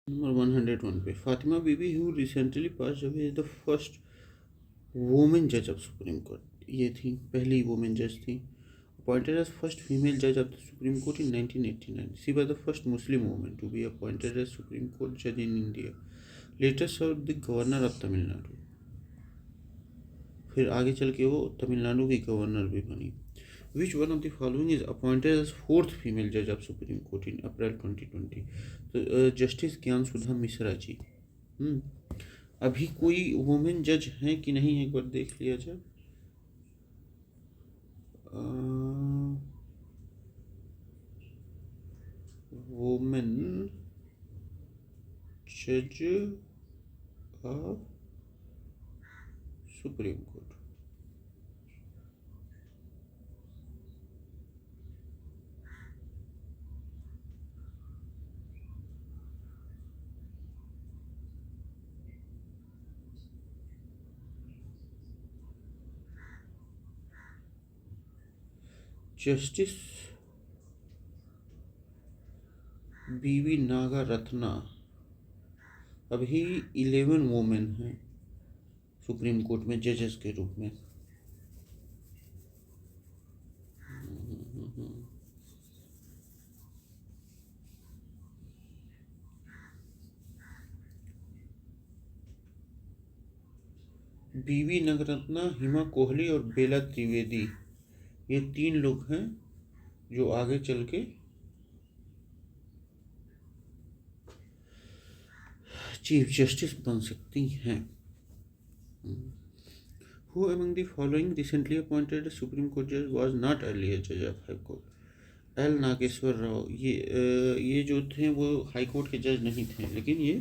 Number 101 पे Fatima Bibi who recently pass away is the first women जज of supreme court. ये थी पहली वुमेन जज थी। अपॉइंटेड एज फर्स्ट फीमेल जज of the supreme court in 1989। She was the first Muslim women to be appointed as supreme court जज in India. Later serve the governor of Tamil Nadu. फिर आगे चल के वो तमिलनाडु की गवर्नर भी बनी। Which one of the following is appointed as fourth female जज of supreme court in April 2020। तो जस्टिस ज्ञान सुधा मिश्रा जी। अभी कोई वुमेन जज हैं कि नहीं एक बार देख लिया जाए। वुमेन जज ऑफ सुप्रीम कोर्ट। जस्टिस बीवी नागा रत्ना। अभी 11 वुमेन हैं सुप्रीम कोर्ट में जजेस के रूप में। बीवी नागरत्ना, हिमा कोहली और बेला त्रिवेदी, ये 3 लोग हैं जो आगे चल के चीफ जस्टिस बन सकती हैं। Who among the following recently appointed Supreme Court judge was not earlier judge of High Court? L Nageswara Rao. ये जो थे वो हाई कोर्ट के जज नहीं थे, लेकिन ये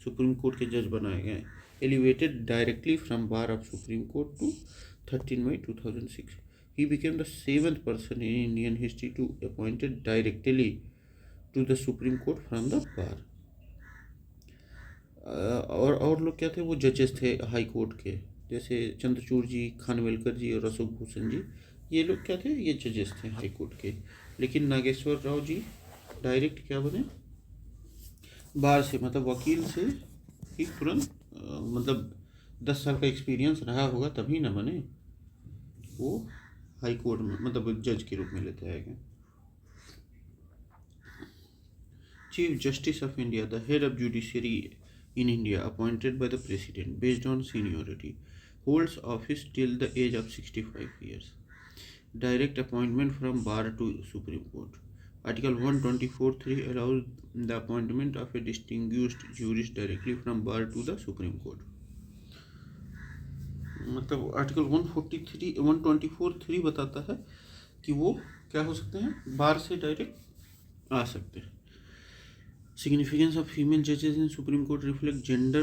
सुप्रीम कोर्ट के जज बनाए गए। Elevated directly from bar of supreme court to 13 May 2006। He became the 7th person in Indian history to appointed directly to the Supreme Court from the bar। और लोग क्या थे, वो जजेस थे हाई कोर्ट के, जैसे चंद्रचूड़ जी, खानविलकर जी और अशोक भूषण जी। ये लोग क्या थे, ये जजेस थे हाई कोर्ट के। लेकिन नागेश्वर राव जी डायरेक्ट क्या बने, बार से, मतलब वकील से ही तुरंत, मतलब 10 साल का एक्सपीरियंस रहा होगा तभी ना बने, वो हाई कोर्ट में मतलब जज के रूप में लेते आए गए। Chief justice of India, the head of judiciary in India, appointed by the President based on seniority, holds office till the age of 65 years. Direct appointment from bar to Supreme Court. Article 124(3) allows the appointment of a distinguished jurist directly from bar to the Supreme Court. मतलब article 124(3) बताता है कि वो क्या हो सकते हैं, बार से डायरेक्ट आ सकते हैं। Significance of female judges in Supreme Court reflect gender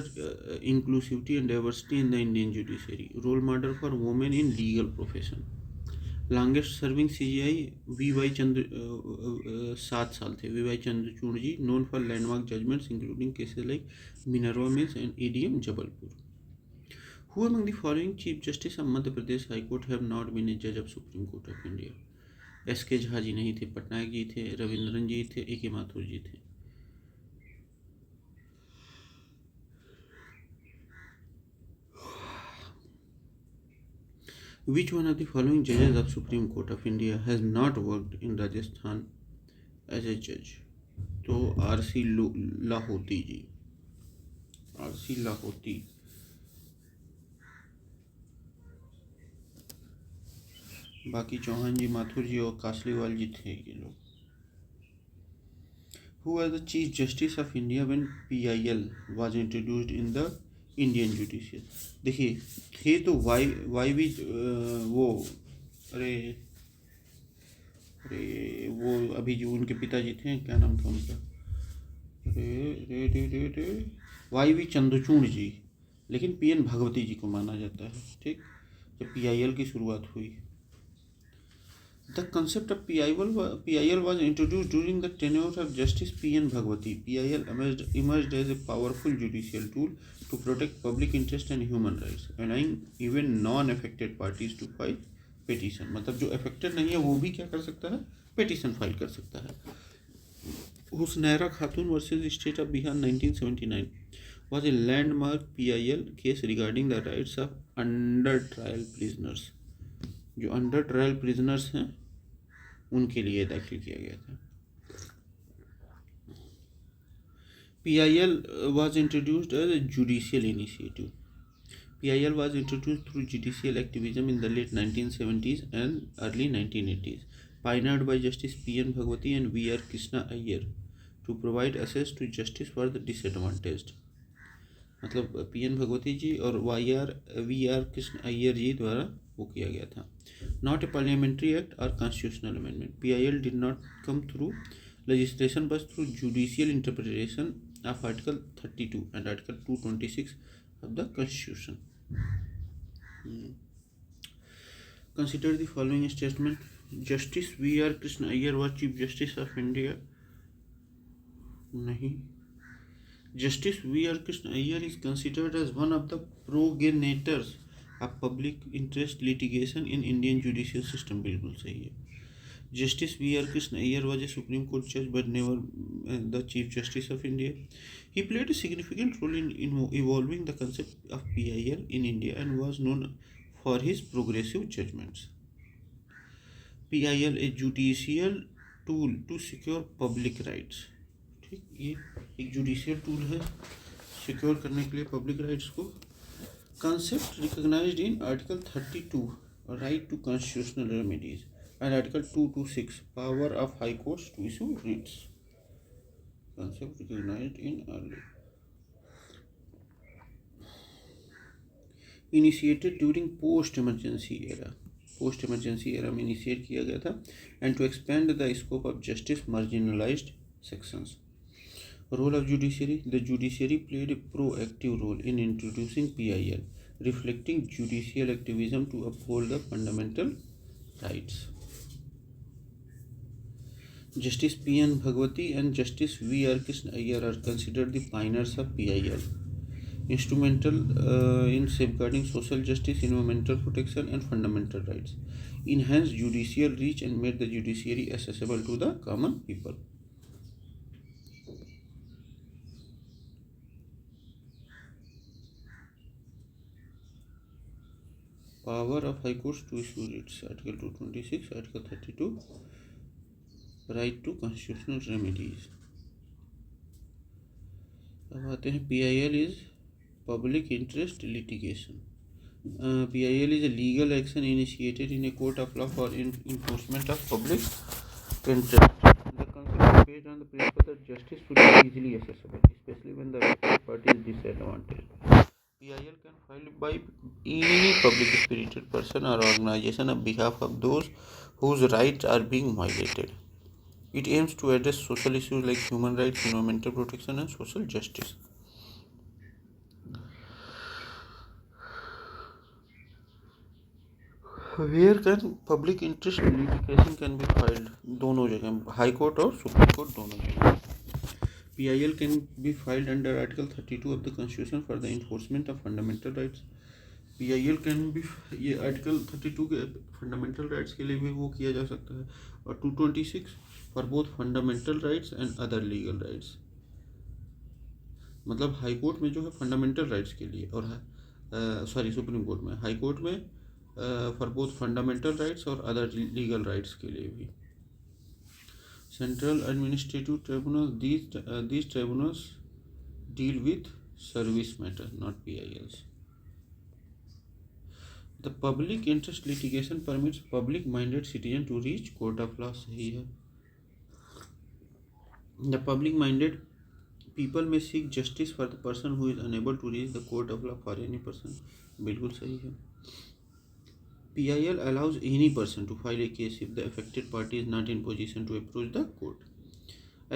inclusivity and diversity in the Indian judiciary. Role model for women in legal profession. Longest serving CJI V.Y. चंद्र 7 साल थे। V.Y. Chandrachud ji, known for landmark judgments including cases like Minerva Mills and ADM Jabalpur. Who among the following Chief Justice of Madhya Pradesh High Court have not been a judge of Supreme Court of India? S.K. Jha ji नहीं थे, पटनायक जी थे, रविंद्रन जी थे, A.K. Mathur जी थे। Which one of the following judges of Supreme Court of India has not worked in Rajasthan as a judge? तो R.C. लाहौती जी, R.C. लाहौती। बाकी चौहान जी, माथुर जी और कासलीवाल जी थे ये लोग। Who was the Chief Justice of India when PIL was introduced in the Indian judicial? देखिए, थे तो Y भी वो अरे अरे वो अभी जो उनके पिताजी थे, क्या नाम था उनका, वाई वी चंद्रचूड़ जी। लेकिन पीएन भगवती जी को माना जाता है, ठीक, जब पीआईएल की शुरुआत हुई। The concept of PIL was introduced during the tenure of Justice P.N. Bhagwati. PIL emerged as a powerful judicial tool to protect public interest and human rights, allowing even non-affected parties to file petition. मतलब जो affected नहीं है वो भी क्या कर सकता है, petition फाइल कर सकता है। Husnaira Khatun versus State of Bihar 1979 was a landmark PIL case regarding the rights of under trial prisoners. जो अंडर ट्रायल प्रिजनर्स हैं उनके लिए दाखिल किया गया था. PIL was introduced as a judicial initiative. PIL was introduced through judicial activism in the late 1970s and early 1980s, pioneered by Justice P.N. Bhagwati and V.R. Krishna Iyer to provide access to justice for the disadvantaged. मतलब P N Bhagwati जी और we are Krishna Iyer जी द्वारा वो किया गया था. Not a parliamentary act और constitutional amendment. PIL did not come through legislation but through judicial interpretation of Article 32 and Article 226 of the Constitution. Consider the following statement. Justice V.R. Krishna Iyer was Chief Justice of India. नहीं. Justice V.R. Krishna Iyer is considered as one of the progenitors of public interest litigation in Indian judicial system. बिल्कुल सही है. Justice V.R. Krishna Iyer was a Supreme Court judge but never the Chief Justice of India. He played a significant role in evolving the concept of PIL in India and was known for his progressive judgments. PIL a judicial tool to secure public rights. ठीक, ये एक judicial tool है secure करने के लिए public rights को. Concept recognised in article 32 right to constitutional remedies and Article 226 power of high courts to issue writs. Concept recognized in early. Initiated during post-emergency era. Post-emergency era में initiate किया गया था and to expand the scope of justice marginalized sections. Role of judiciary. The judiciary played a proactive role in introducing PIL, reflecting judicial activism to uphold the fundamental rights. Justice P.N. Bhagwati and Justice V.R. Krishna Iyer are considered the pioneers of PIL, instrumental in safeguarding social justice, environmental protection, and fundamental rights, enhanced judicial reach, and made the judiciary accessible to the common people. Power of High Courts to issue writs. Article 226, Article 32. Right to constitutional remedies. अब आते हैं PIL is public interest litigation. PIL is a legal action initiated in a court of law for enforcement of public interest. The concept is based on the principle that justice should be easily accessible, specially when the affected party is disadvantaged. PIL can file by any public spirited person or organization on behalf of those whose rights are being violated. It aims to address social issues like human rights, environmental protection, and social justice. Where can public interest litigation can be filed? दोनों जगह, high court और supreme court दोनों जगह. PIL can be filed under Article 32 of the Constitution for the enforcement of fundamental rights. PIL can be, ये article 32 के fundamental rights के लिए भी वो किया जा सकता है, और 226 for both fundamental rights and other legal rights. मतलब हाई कोर्ट में जो है फंडामेंटल राइट्स के लिए, और सुप्रीम कोर्ट में, हाई कोर्ट में फॉर बोथ फंडामेंटल राइट्स और अदर लीगल राइट्स के लिए भी. Central administrative tribunal. these tribunals deal with service matter, not PILs. The public interest litigation permits public-minded citizen to reach court of law. सही है. The public-minded people may seek justice for the person who is unable to reach the court of law for any person. बिल्कुल सही है. PIL allows any person to file a case if the affected party is not in position to approach the court.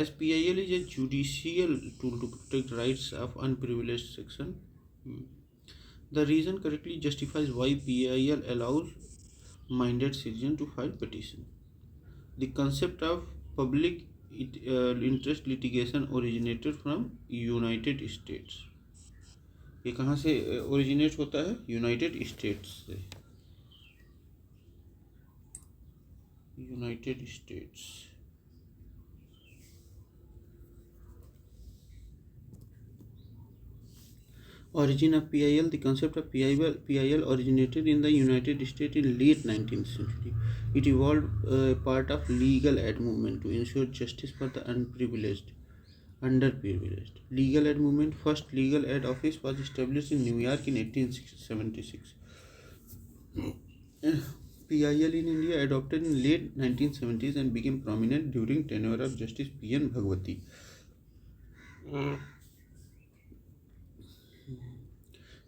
As PIL is a judicial tool to protect rights of unprivileged section, the reason correctly justifies why PIL allows minded citizen to file petition. The concept of public interest litigation originated from United States. ये कहाँ से originate होता है? United states से. United states. Origin of PIL. The concept of PIL originated in the United States in late 19th century. It evolved part of legal aid movement to ensure justice for the underprivileged. Legal aid movement. First legal aid office was established in New York in 1876. PIL in India adopted in late 1970s and became prominent during tenure of Justice P.N. Bhagwati.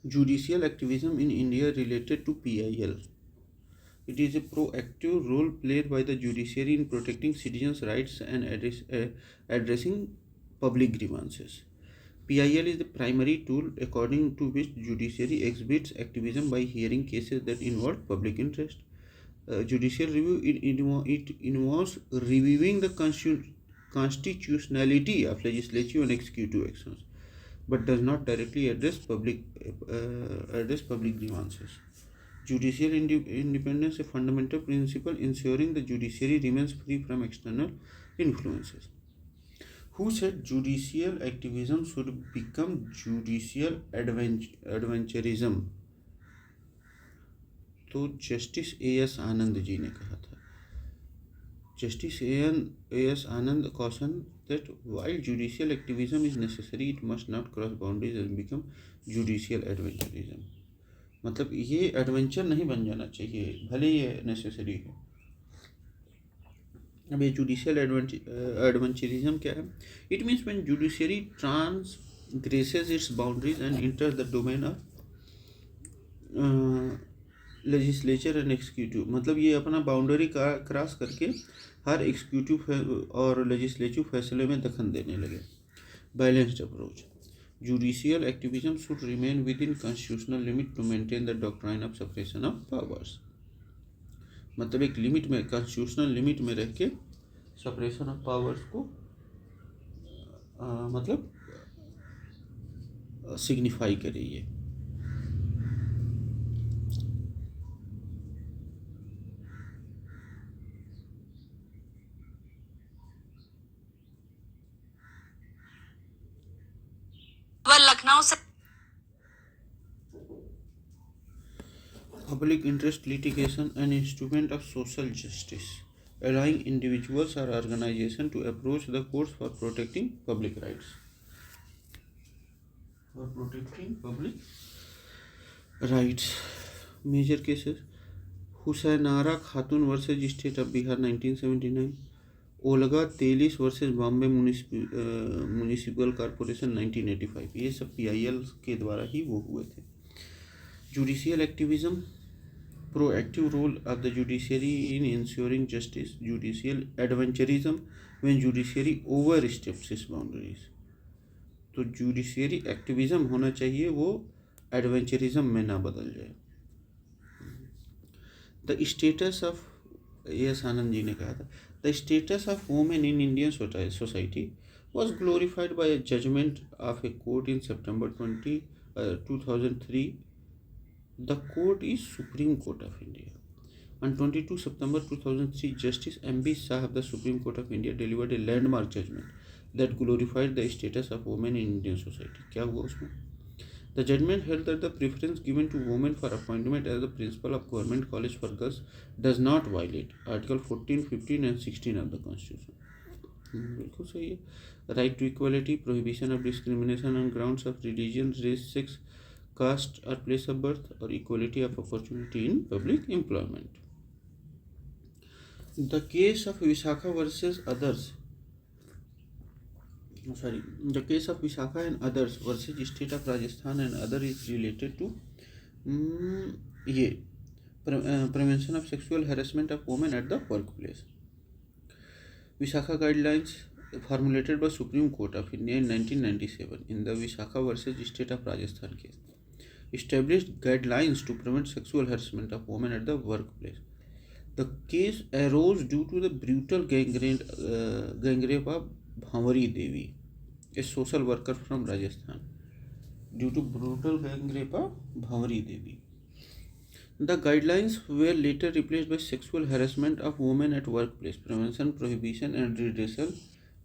Judicial activism in India related to PIL. It is a proactive role played by the judiciary in protecting citizens' rights and addressing public grievances. PIL is the primary tool according to which judiciary exhibits activism by hearing cases that involve public interest. Judicial review it involves reviewing the constitutionality of legislative and executive actions, but does not directly address public grievances. Judicial independence, a fundamental principle ensuring the judiciary remains free from external influences. Who said judicial activism should become judicial adventurism? तो justice A.S. Anand ji ने कहा था. Justice A.S. Anand cautioned that while judicial activism is necessary, it must not cross boundaries and become judicial adventurism. मतलब ये adventure नहीं बन जाना चाहिए, भले ये नेसेसरी है. अब ये जुडिशियल एडवेंचरिज्म क्या है? It means when judiciary transgresses its boundaries and enter the domain of legislature and executive. मतलब ये अपना बाउंड्री क्रॉस करके हर एग्जीक्यूटिव और लेजिस्लेटिव फैसले में दखल देने लगे. Balanced approach. Judicial activism should remain within constitutional limit to maintain the doctrine of separation of powers. मतलब एक लिमिट में, कॉन्स्टिट्यूशनल लिमिट में रह के सेपरेशन ऑफ पावर्स को मतलब सिग्निफाई करे. ये लखनऊ से public interest litigation an instrument of social justice, allowing individuals or organizations to approach the courts for protecting public rights. Major cases: Hussainara Khatoon versus state of Bihar 1979, Olga Tellis versus Bombay municipal corporation 1985. ये सब PIL के द्वारा ही वो हुए थे. Judicial activism, proactive role of the judiciary in ensuring justice. Judicial adventurism, when judiciary oversteps its boundaries. तो judiciary activism होना चाहिए, वो एडवेंचरिज्म में ना बदल जाए. The status of S Anand ji ने कहा था, the status of women in Indian society was glorified by a judgment of a court in September 2003. The court is Supreme Court of India. On 22 September 2003, Justice M.B. Shah of the Supreme Court of India delivered a landmark judgment that glorified the status of women in Indian society. क्या हुआ उसमें? The judgment held that the preference given to women for appointment as the principal of government college for girls does not violate Article 14, 15 and 16 of the Constitution. बिल्कुल सही है. Right to equality, prohibition of discrimination on grounds of religion, race, sex, caste or place of birth, or equality of opportunity in public employment. The case of Visakha versus others, the case of Visakha and others versus state of Rajasthan and other is related to prevention of sexual harassment of women at the workplace. Visakha guidelines formulated by Supreme Court of India in 1997 in the Visakha versus state of Rajasthan case established guidelines to prevent sexual harassment of women at the workplace. The case arose due to the brutal gang rape of Bhavari Devi, a social worker from Rajasthan. Due to brutal gang rape of Bhavari Devi. The guidelines were later replaced by Sexual Harassment of Women at Workplace Prevention, Prohibition and Redressal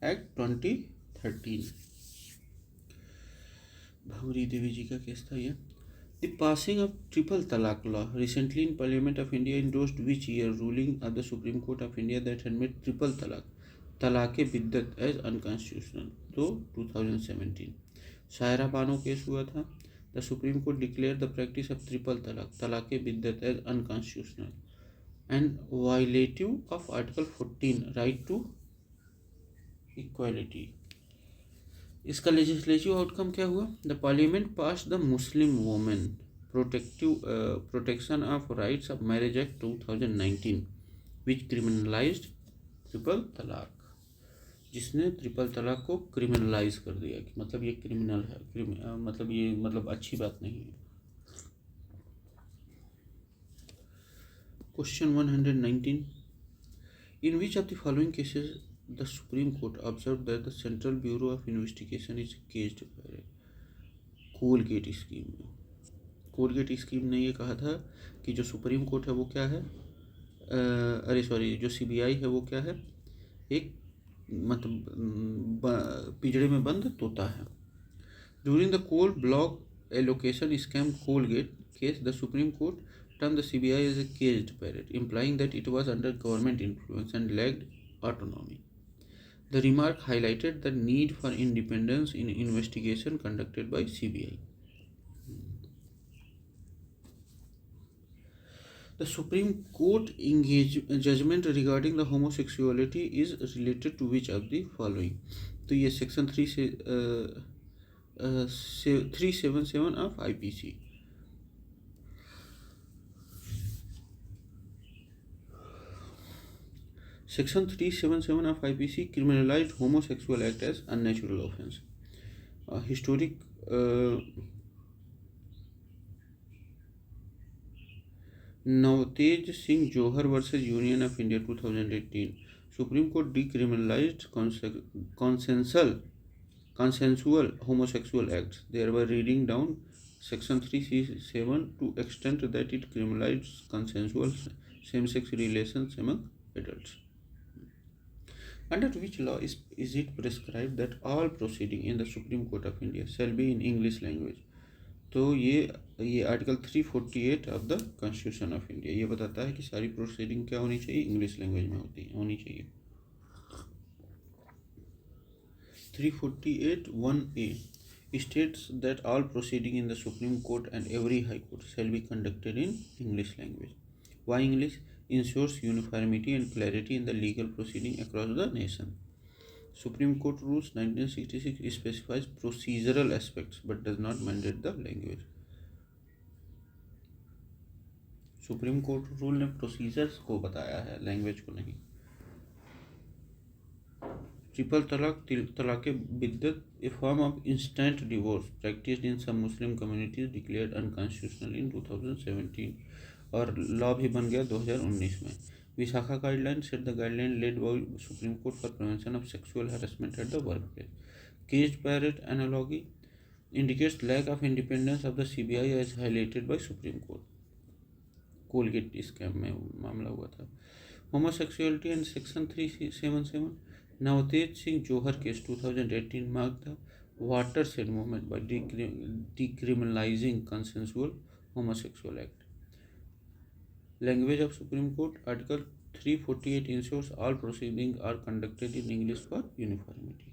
Act 2013. Bhanwari देवी जी का case था ये। The passing of triple तलाक law recently in parliament of India endorsed which year ruling of the supreme court of India that had made triple talaq talaq biddat as unconstitutional. तो 2017 Shayara Bano case हुआ था। The supreme court declare the practice of triple talaq talaq biddat as unconstitutional and violative of article 14 right to equality. इसका legislative outcome क्या हुआ? The parliament pass the Muslim women protection of rights of marriage act 2019 which criminalised triple talaq, जिसने triple तलाक को criminalize कर दिया कि मतलब ये क्रिमिनल है, मतलब ये मतलब अच्छी बात नहीं है। Question 119, in which of the following cases the supreme court observe that the central bureau of investigation is caged by Coalgate scheme में। कोलगेट स्कीम ने ये कहा था कि जो सुप्रीम कोर्ट है वो क्या है, जो सीबीआई है वो क्या है, एक मतलब पिंजड़े में बंद तोता है। During the coal block allocation scam Coalgate case the supreme court termed the CBI as a caged parrot, implying that it was under government influence and lacked autonomy. The remark highlighted the need for independence in investigation conducted by CBI. The Supreme Court judgment regarding the homosexuality is related to which of the following? तो ये section 377 of IPC। Section 377 of IPC criminalized homosexual act as unnatural offense. Historic Navtej Singh Johar versus Union of India 2018, Supreme Court decriminalized consensual homosexual acts, thereby reading down Section 377 to extent that it criminalized consensual same-sex relations among adults. Under which law is it prescribed that all proceeding in the Supreme Court of India shall be in English language? तो ये article 348 of the constitution of India ये बताता है कि सारी proceeding क्या होनी चाहिए, इंग्लिश लैंग्वेज में होनी चाहिए। 348(1)(a) states that all proceeding in the Supreme Court and every High Court shall be conducted in English language. Why English? Ensures uniformity and clarity in the legal proceeding across the nation. Supreme Court Rules 1966 specifies procedural aspects but does not mandate the language. Supreme court rule ने procedures को बताया है, language को नहीं। Triple talaq biddat, a form of instant divorce practised in some Muslim communities, declared unconstitutional in 2017 और law भी बन गया 2019 में। Vishakha guideline set the guideline laid by supreme court for prevention of sexual harassment at the work place. Caged parrot analogy indicates lack of independence of the CBI as highlighted bye supreme court. Colgate scam में मामला हुआ था। Homosexuality and section 377 Navtej Singh Johar case 2018 mark the watershed movement by decriminalizing consensual homosexual act. Language of Supreme Court, Article 348 ensures all proceedings are conducted in English for uniformity.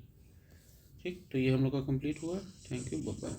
ठीक, तो ये हम लोग का कंप्लीट हुआ। Thank you, bye bye.